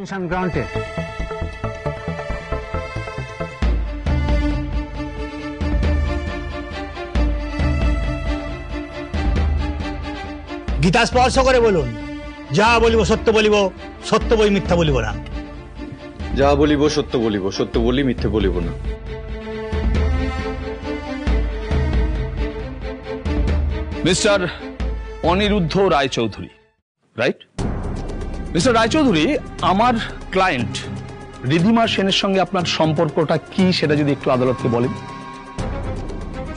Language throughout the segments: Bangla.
Permission granted. গীতা স্পর্শ করে বলুন, যা বলিব সত্য বলিব, সত্য বই মিথ্যা বলিব না। যা বলিব সত্য বলিব, সত্য বলি মিথ্যে বলিব না। Mister Aniruddha Roychowdhury, right? Mister Roychowdhury, আমার ক্লায়েন্ট রিধিমা সেনের সঙ্গে আপনার সম্পর্কটা কি সেটা যদি একটু আদালতকে বলেন।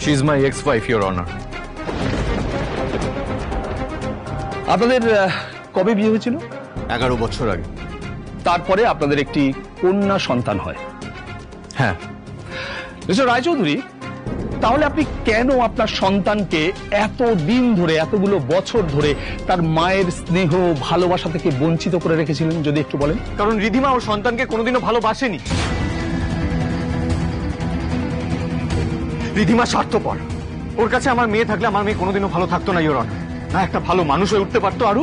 She is my ex wife, your honour. আপনাদের কবে বিয়ে হয়েছিল? 11 বছর আগে। তারপরে আপনাদের একটি কন্যা সন্তান হয়। হ্যাঁ। মিস্টার রায়চৌধুরী, তাহলে আপনি কেন আপনার সন্তানকে এত দিন ধরে, এতগুলো বছর ধরে তার মায়ের স্নেহ ভালোবাসা থেকে বঞ্চিত করে রেখেছিলেন যদি একটু বলেন? কারণ রিধিমা ওর সন্তানকে কোনোদিনও ভালোবাসেনি। রিধিমা স্বার্থপর। ওর কাছে আমার মেয়ে থাকলে আমার মেয়ে কোনোদিনও ভালো থাকতো না, ইওর অনার। না একটা ভালো মানুষ হয়ে উঠতে পারতো আরো,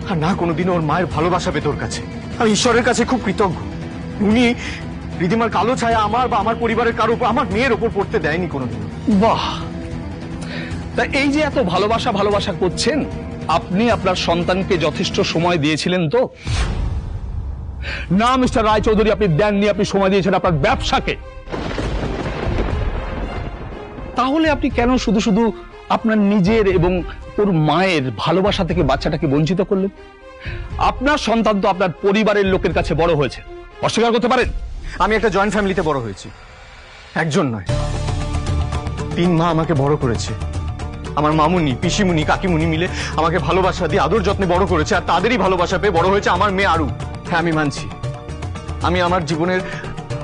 আর না কোনোদিনও ওর মায়ের ভালোবাসা পেত ওর কাছে। আমি ঈশ্বরের কাছে খুব কৃতজ্ঞ, উনি রিধিমার কালো ছায়া আমার বা আমার পরিবারের কারো উপর, আমার মেয়ের ওপর পড়তে দেয়নি কোনোদিন। বাহ! তা এই যে এত ভালোবাসা ভালোবাসা করছেন, আপনি আপনার সন্তানকে যথেষ্ট সময় দিয়েছিলেন তো? না মিস্টার রায়চৌধুরী, আপনি দেননি, আপনি সময় দিয়েছেন আপনার ব্যবসাকে। তাহলে আপনি কেন শুধু শুধু আপনার নিজের এবং ওর মায়ের ভালোবাসা থেকে বাচ্চাটাকে বঞ্চিত করলেন? আপনার সন্তান তো আপনার পরিবারের লোকের কাছে বড় হয়েছে, অস্বীকার করতে পারেন? আমি একটা জয়েন্ট ফ্যামিলিতে বড় হয়েছি, একজন নয় 3 মা আমাকে বড় করেছে। আমার মামুনি, পিসিমুনি, কাকিমুনি মিলে আমাকে ভালোবাসা দিয়ে আদর যত্নে বড় করেছে, আর তাদেরই ভালোবাসা পেয়ে বড় হয়েছে আমার মেয়ে আরু। হ্যাঁ, আমি মানছি আমি আমার জীবনের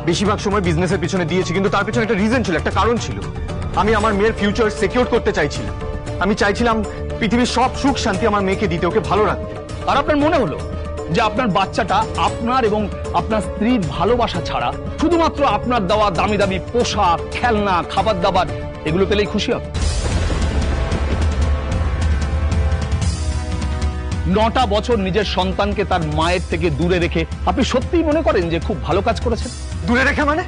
বেশিরভাগ সময় বিজনেসের পিছনে দিয়েছি, কিন্তু তার পিছনে একটা রিজন ছিল, একটা কারণ ছিল। আমি আমার মেয়ের ফিউচার সিকিউর করতে চাইছিলাম। আমি চাইছিলাম পৃথিবীর সব সুখ শান্তি আমার মেয়েকে দিতে, ওকে ভালো রাখতে। আর আপনার মনে হলো যে আপনার বাচ্চাটা আপনার এবং আপনার স্ত্রীর ভালোবাসা ছাড়া শুধুমাত্র আপনার দেওয়া দামি দামি পোশাক, খেলনা, খাবার দাবার এগুলো পেলেই খুশি হবে? 9টা বছর নিজের সন্তানকে তার মায়ের থেকে দূরে রেখে আপনি সত্যিই মনে করেন যে খুব ভালো কাজ করেছেন? দূরে রেখে মানে?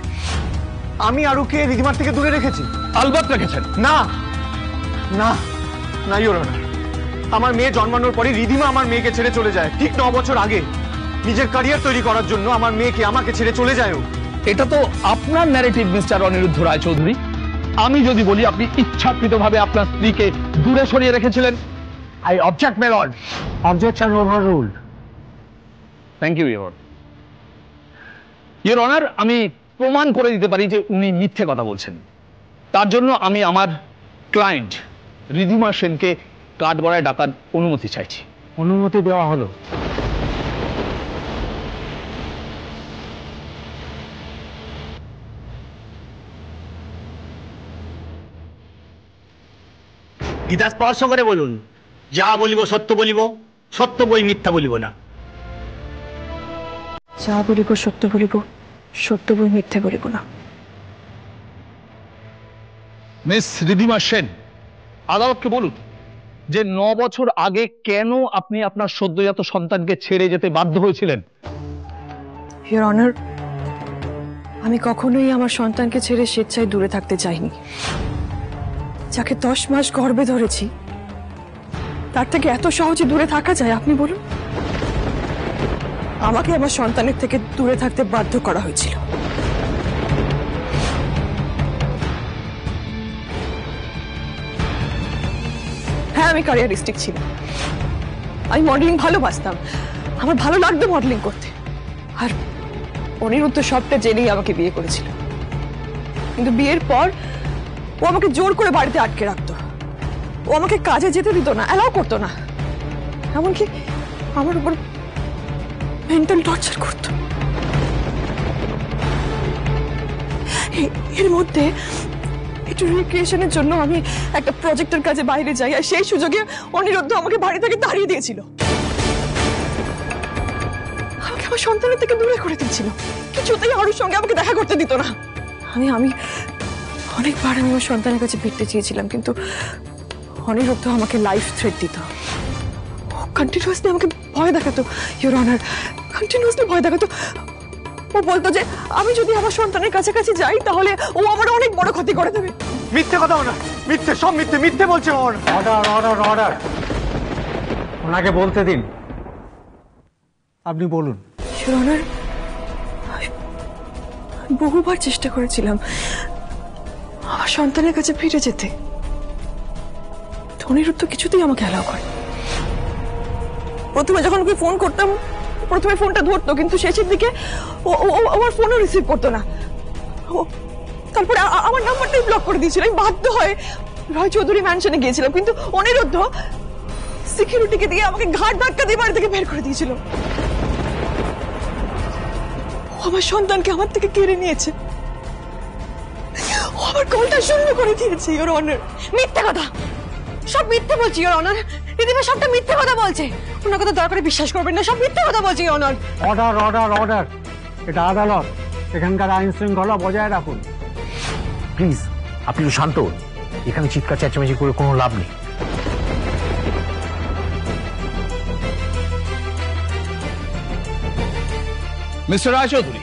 আমি আরুকে রিধিমার থেকে দূরে রেখেছি? আলবাত রেখেছেন। না না না, ইওর অনার, আমার মেয়ে জন্মানোর পরে রিধিমা আমার মেয়েকে ছেড়ে চলে যায়, ঠিক 9 বছর আগে। নিজের ক্যারিয়ার তৈরি করার জন্য আমার মেয়েকে আমাকে ছেড়ে চলে যায় ও। এটা তো আপনার ন্যারেটিভ মিস্টার অনিরুদ্ধ রায়চৌধুরী। আমি যদি বলি আপনি ইচ্ছাকৃতভাবে আপনার স্ত্রীকে দূরে সরিয়ে রেখেছিলেন। I object, my lord. Objection overruled. Thank you your honour. আমি প্রমাণ করে দিতে পারি যে উনি মিথ্যে কথা বলছেন। তার জন্য আমি আমার ক্লায়েন্ট রিধিমা সেনকে কাঠগড়ায় ডাকার অনুমতি চাইছি। অনুমতি দেওয়া হলো। গীতা স্পর্শ করে বলুন, যা বলিব সত্য বলিব, সত্য বই মিথ্যা বলিব না। যা বলিব সত্য বলিব, সত্য বই মিথ্যে বলিব না। মিস রিধিমা সেন, আদালতকে বলুন যে 9 বছর আগে কেন আপনি আপনার সদ্যজাত সন্তানকে ছেড়ে যেতে বাধ্য হয়েছিলেন? ইওর অনার, আমি কখনোই আমার সন্তানকে ছেড়ে স্বেচ্ছায় দূরে থাকতে চাইনি। যাকে 10 মাস গর্ভে ধরেছি, তার থেকে এত সহজে দূরে থাকা যায় আপনি বলুন? আমাকে আমার সন্তানের থেকে দূরে থাকতে বাধ্য করা হয়েছিল। হ্যাঁ, আমি ক্যারিয়ারিস্টিক ছিলাম, আমি মডেলিং ভালোবাসতাম, আমার ভালো লাগতো মডেলিং করতে। আর অনিরুদ্ধ সবটা জেনেই আমাকে বিয়ে করেছিল, কিন্তু বিয়ের পর ও আমাকে জোর করে বাড়িতে আটকে রাখতো। ও আমাকে কাজে যেতে দিত না, অ্যালাউ করতো না, এমনকি আমার উপর মেন্টাল টর্চার করতো। এর মধ্যে একটু রিক্রিয়েশনের জন্য আমি একটা প্রজেক্টের কাজে বাইরে যাই, আর সেই সুযোগে অনিরুদ্ধ আমাকে বাড়ি থেকে তাড়িয়ে দিয়েছিল, আমাকে আমার সন্তানের থেকে দূরে করে দিয়েছিল, কিছুতেই আরুর সঙ্গে আমাকে দেখা করতে দিত না। আমি অনেকবার আমি আমার সন্তানের কাছে ফিরতে চেয়েছিলাম, কিন্তু অনিরুদ্ধ আমাকে লাইফ থ্রেট দিত। কন্টিনিউয়াসলি আমাকে ভয় দেখাতো, ইওর অনার, কন্টিনিউয়াসলি ভয় দেখাতো। ও বলতো যে আমি যদি আমার সন্তানের কাছাকাছি যাই তাহলে ও আমার অনেক বড় ক্ষতি করে দেবে। মিথ্যে কথা ওনার, মিথ্যে, সব মিথ্যে, মিথ্যে বলছে ওর। অর্ডার অর্ডার অর্ডার, ওনাকে বলতে দিন। আপনি বলুন। ইওর অনার, বহুবার চেষ্টা করেছিলাম আমার সন্তানের কাছে ফিরে যেতে, অনিরুদ্ধ কিছুতেই আমাকে অ্যালাউ করে। প্রথমে যখন ওকে ফোন করতাম, প্রথমে ফোনটা ধরতো, কিন্তু শেষের দিকে ও আমার ফোনও রিসিভ করতো না। তারপরে আমার নাম্বারটাই ব্লক করে দিয়েছিল। আমি বাধ্য হয়ে রয় চৌধুরী ম্যানশনে গিয়েছিলাম, কিন্তু অনিরুদ্ধ সিকিউরিটিকে দিয়ে আমাকে ঘাট ধাক্কা দিয়ে বাড়ি থেকে বের করে দিয়েছিল। ও আমার সন্তানকে আমার থেকে কেড়ে নিয়েছে, ও আমার কলটা শূন্য করে দিয়েছে। ইওর অনার, মিথ্যে কথা, সব মিথ্যে বলছি ইওর অনার। রিদিমা সবটা মিথ্যে কথা বলছে, ওনার কথা দয়া করে বিশ্বাস করবেন না, সব মিথ্যে কথা বলছে your honour. Order order order, এটা আদালত, এখানকার আইন শৃঙ্খলা বজায় রাখুন। প্লিজ আপনি একটু শান্ত হন, এখানে চিৎকার চেঁচামেচি করে কোনো লাভ নেই। মিস্টার রায়চৌধুরী,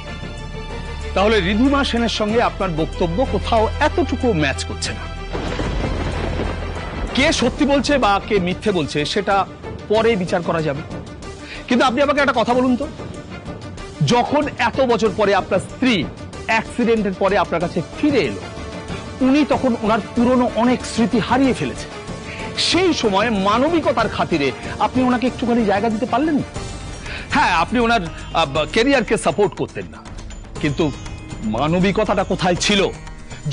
তাহলে রিধিমা সেনের সঙ্গে আপনার বক্তব্য কোথাও এতটুকু ম্যাচ করছে না। কে সত্যি বলছে বা কে মিথ্যে বলছে সেটা পরে বিচার করা যাবে, কিন্তু আপনি আমাকে একটা কথা বলুন তো, যখন এত বছর পরে আপনার স্ত্রী অ্যাক্সিডেন্টের পরে আপনার কাছে ফিরে এলো, উনি তখন ওনার পুরনো অনেক স্মৃতি হারিয়ে ফেলেছে। সেই সময় মানবিকতার খাতিরে আপনি ওনাকে একটুখানি জায়গা দিতে পারলেন না? হ্যাঁ, আপনি ওনার ক্যারিয়ারকে সাপোর্ট করতেন না, কিন্তু মানবিকতাটা কোথায় ছিল?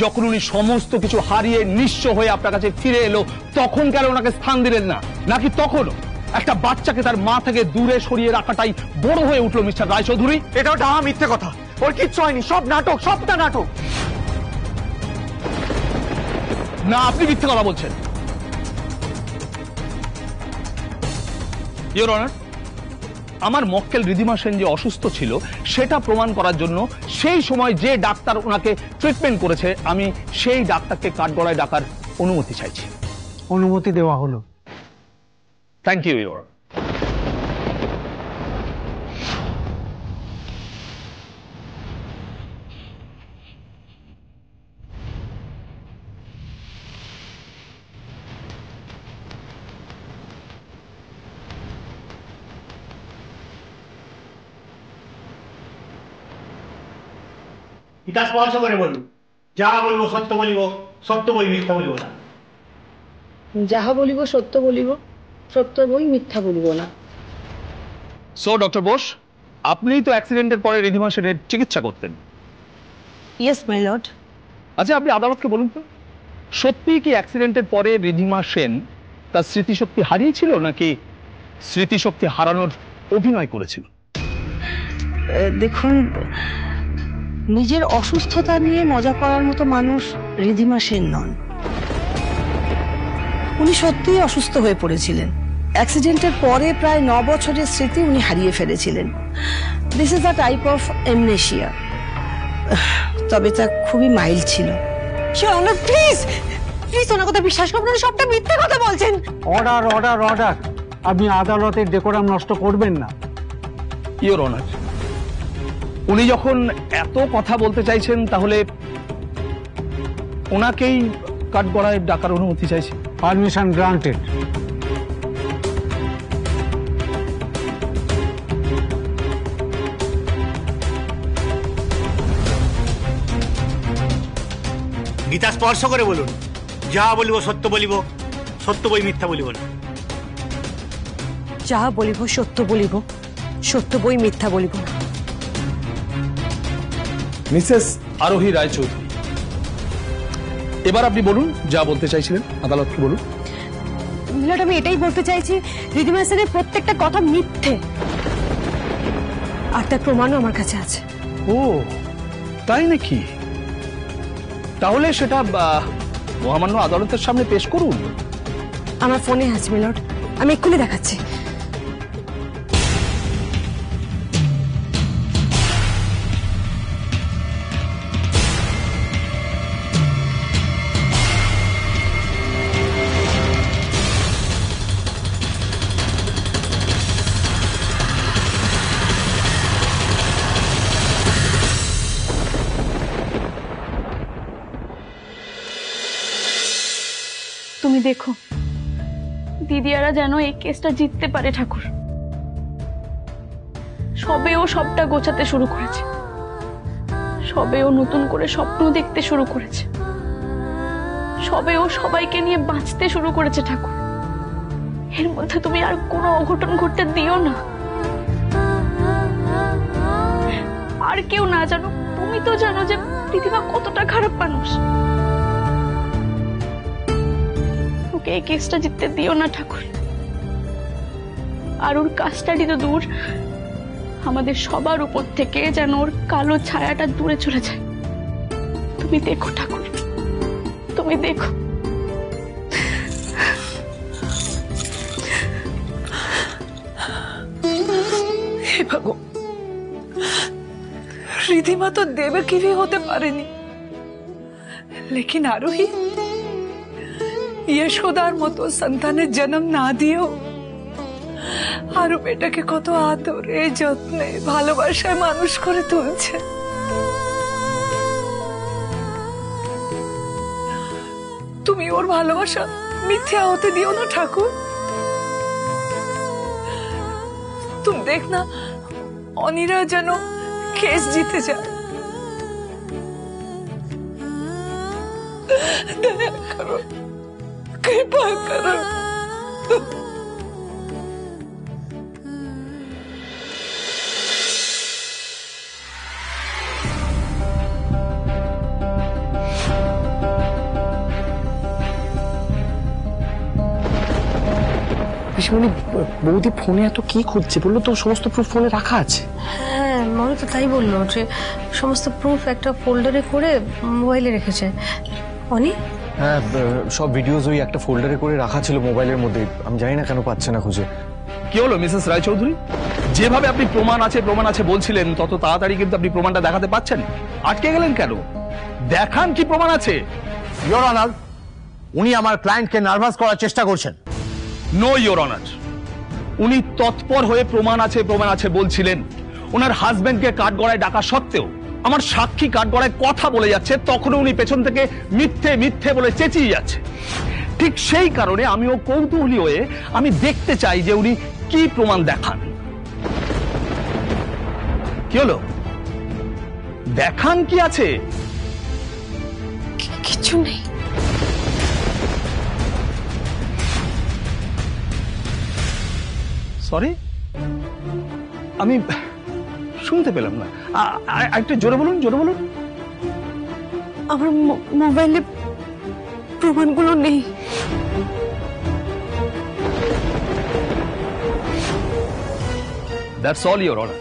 যখন উনি সমস্ত কিছু হারিয়ে নিঃস্ব হয়ে আপনার কাছে ফিরে এলো, তখন কেন ওনাকে স্থান দিলেন না? নাকি তখনও একটা বাচ্চাকে তার মা থেকে দূরে সরিয়ে রাখাটাই বড় হয়ে উঠলো মিস্টার রায়চৌধুরী? এটাও ডাহা মিথ্যে কথা, ওর কিচ্ছু হয়নি, সব নাটক, সবটা নাটক। না, আপনি মিথ্যে কথা বলছেন। ইওর অনার, আমার মক্কেল রিধিমা সেন যে অসুস্থ ছিল সেটা প্রমাণ করার জন্য সেই সময় যে ডাক্তার ওনাকে ট্রিটমেন্ট করেছে, আমি সেই ডাক্তারকে কাঠগড়ায় ডাকার অনুমতি চাইছি। অনুমতি দেওয়া হলো। Thank you your. পিতা স্পর্শ করে বলুন, যা বলবো সত্য বলিব, সত্য বই মিথ্যা বলিব না। যাহা বলিব সত্য বলিব, সত্য বই মিথ্যা বলিব না। সো ডক্টর বোস, আপনিই তো অ্যাক্সিডেন্টের পরে রিধিমা সেনের চিকিৎসা করতেন। Yes my lord. আচ্ছা, আপনি আদালতকে বলুন তো, সত্যি কি অ্যাক্সিডেন্টের পরে রিধিমা সেন তার স্মৃতিশক্তি হারিয়েছিল, নাকি স্মৃতিশক্তি হারানোর অভিনয় করেছিল? দেখুন, নিজের অসুস্থতা নিয়ে মজা করার মতো মানুষ রিধিমা সেন নন। উনি সত্যিই অসুস্থ হয়ে পড়েছিলেন। অ্যাক্সিডেন্টের পরে প্রায় 9 বছরের স্মৃতি উনি হারিয়ে ফেলেছিলেন। This is a type of amnesia, তবে তা খুবই মাইল্ড ছিল। প্লিজ প্লিজ ওনার কথা বিশ্বাস করবেন না, সবটা মিথ্যে কথা বলছেন। অর্ডার অর্ডার অর্ডার, আপনি আদালতের ডেকোরাম নষ্ট করবেন না। ইওর অনার, উনি যখন এত কথা বলতে চাইছেন, তাহলে ওনাকেই কাঠগড়ায় ডাকার অনুমতি চাইছি। Permission granted. গীতা স্পর্শ করে বলুন, যা বলিব সত্য বলিব, সত্য বই মিথ্যা বলিব না। যাহা বলিব সত্য বলিব, সত্য বই মিথ্যা বলিব না। মিসেস আরোহী রায়চৌধুরী, এবার আপনি বলুন যা বলতে চাইছিলেন, আদালতকে বলুন। মিলট, আমি এটাই বলতে চাইছি, রিধিমা সেনের প্রত্যেকটা কথা মিথ্যে, আর তার প্রমাণও আমার কাছে আছে। ও তাই নাকি? তাহলে সেটা মহামান্য আদালতের সামনে পেশ করুন। আমার ফোনে আছে মিলট, আমি এক্ষুনি দেখাচ্ছি। তুমি দেখো দিদিয়ারা যেন এই কেসটা জিততে পারে ঠাকুর। সবে ও সবটা গোছাতে শুরু করেছে, সবে ও নতুন করে স্বপ্ন দেখতে শুরু করেছে, সবে ও সবাইকে নিয়ে বাঁচতে শুরু করেছে ঠাকুর। এর মধ্যে তুমি আর কোনো অঘটন ঘটতে দিও না। আর কেউ না জানো, তুমি তো জানো যে রিধিমা কতটা খারাপ মানুষ। ওকে এই কেসটা জিততে দিও না ঠাকুর। আর ওর কাজটারই তো দূর, আমাদের সবার উপর থেকে যেন ওর কালো ছায়াটা দূরে চলে যায়। তুমি দেখো ঠাকুর, তুমি দেখো। हे भगवान, रिधिमा तो देवकी भी होते पारेनी, लेकिन आरोही यशोदार मतो संताने जन्म ना दियो आरो बेटाके कत आदरे যত্নে ভালোবাসায় মানুষ করে তুলছে। তুমি ওর ভালোবাসা মিথ্যা হতে দিও না ঠাকুর। तुम देखना অনিরা যেন কেস জিতে যায়। दया करो, कृपा करो। পিসিমণি, বৌদি ফোনে এত কি খুঁজছে বললো তো? সমস্ত প্রুফ ফোনে রাখা আছে। হ্যাঁ, মনে তো তাই বললো যে সমস্ত প্রুফ একটা ফোল্ডারে করে মোবাইলে রেখেছে। অনি? হ্যাঁ, সব ভিডিওস ওই একটা ফোল্ডারে করে রাখা ছিল মোবাইলের মধ্যে। আমি জানি না কেন পাচ্ছে না খুঁজে। কি হলো মিসেস রায়চৌধুরী? যেভাবে আপনি প্রমাণ আছে বলছিলেন, তত তাড়াতাড়ি কিন্তু আপনি প্রমাণটা দেখাতে পাচ্ছেন। আটকে গেলেন কেন? দেখান কি প্রমাণ আছে। ইওর অনার, উনি আমার ক্লায়েন্টকে নার্ভাস করার চেষ্টা করছেন। নো ইওর অনার, উনি তৎপর হয়ে প্রমাণ আছে বলছিলেন। ওনার হাজবেন্ডকে কাঠগড়ায় ডাকা সত্ত্বেও আমার সাক্ষী কাঠগড়ায় কথা বলে যাচ্ছে, তখন উনি পেছন থেকে মিথ্যে মিথ্যে বলে চেঁচিয়ে যাচ্ছে। ঠিক সেই কারণে আমিও কৌতূহলী হয়ে আমি দেখতে চাই যে উনি কি প্রমাণ দেখান। কি হলো? দেখান কি আছে। কিছু নেই। সরি, আমি শুনতে পেলাম না। একটু জোরে বলুন, জোরে বলুন। আমার মোবাইলে প্রমাণগুলো নেই। That's all, Your Honor.